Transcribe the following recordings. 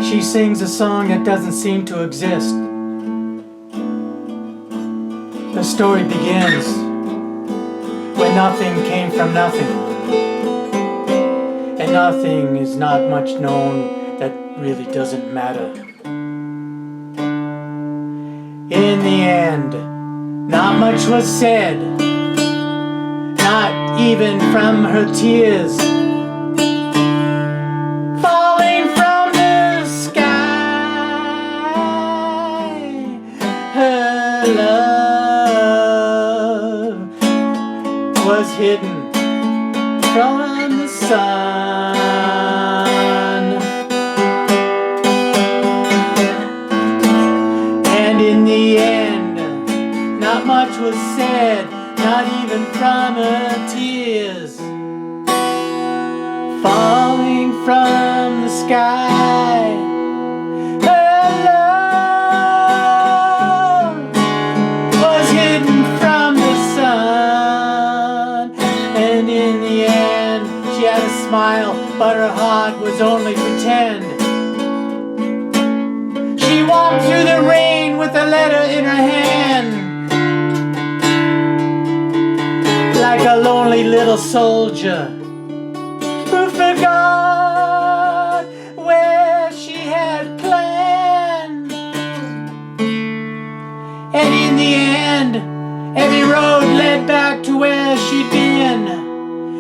She sings a song that doesn't seem to exist. The story begins when nothing came from nothing, and nothing is not much known that really doesn't matter. In the end, not much was said, not even from her tears falling from the sky. Her love was hidden from the sun, and in the end, not much was said, not even from her tears falling from the sky. Her love was hidden from the sun, and in the end she had a smile, but her heart was only pretend. She walked through the rain with a letter in her hand, like a lonely little soldier who forgot where she had planned. And in the end, every road led back to where she'd been,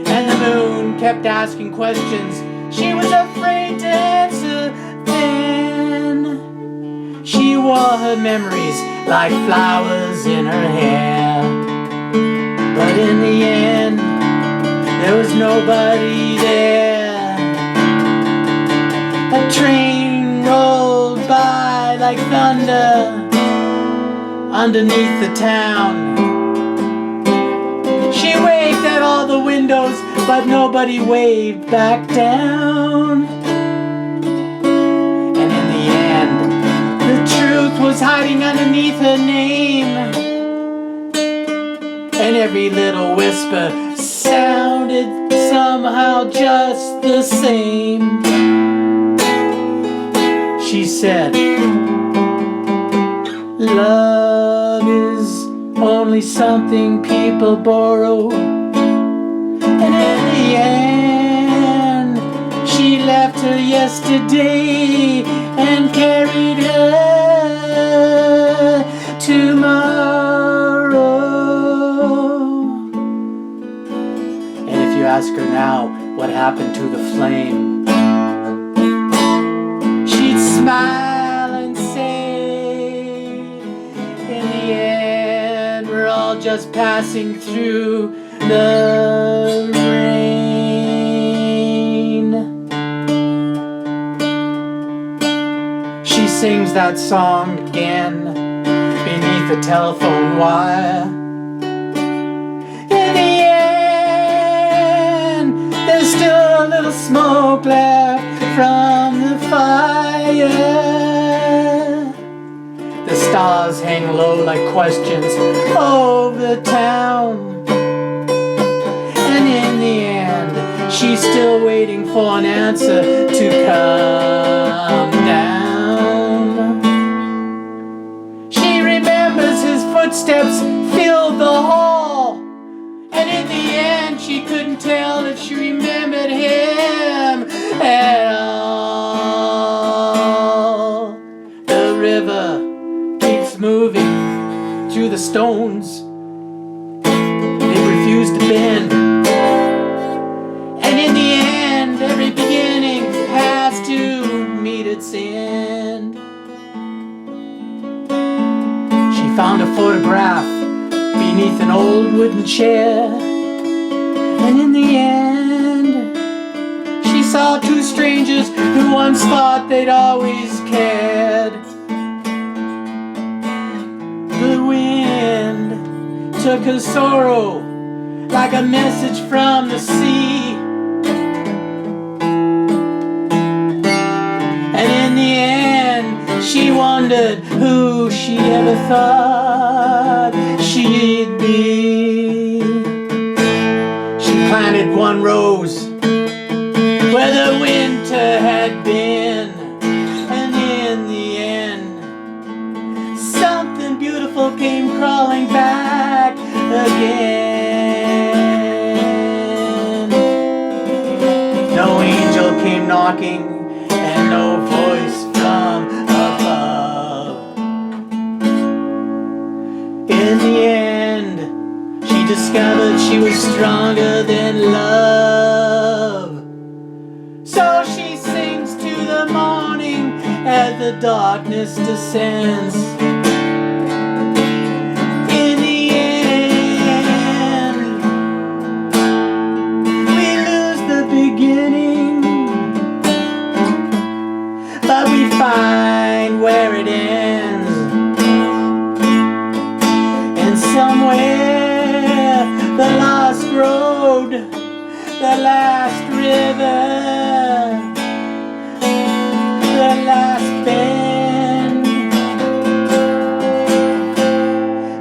and the moon kept asking questions she was afraid to answer then. She wore her memories like flowers in her hair, but in the end, there was nobody there. A train rolled by like thunder underneath the town. She waved at all the windows, but nobody waved back down. And in the end, the truth was hiding underneath her name, and every little whisper sounded somehow just the same. She said, love is only something people borrow. And in the end, she left her yesterday and carried her tomorrow. Ask her now what happened to the flame, she'd smile and say, in the end, we're all just passing through the rain. She sings that song again beneath the telephone wire. There's still a little smoke left from the fire. The stars hang low like questions over the town, and in the end, she's still waiting for an answer to come down. She remembers his footsteps filled the hall, and in the end, she couldn't tell if she remembered him at all. The river keeps moving through the stones. They refuse to bend. And in the end, every beginning has to meet its end. She found a photograph beneath an old wooden chair, and in the end, she saw two strangers who once thought they'd always cared. The wind took her sorrow like a message from the sea, and in the end, she wondered who she ever thought she'd be. She planted one rose where the winter had been, and knocking and no voice from above. In the end, she discovered she was stronger than love. So she sings to the morning as the darkness descends. In the end, we lose the beginning, but we find where it ends. And somewhere the lost road, the last river, the last bend,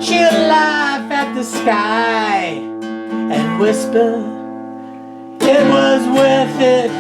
she'll laugh at the sky and whisper, it was worth it.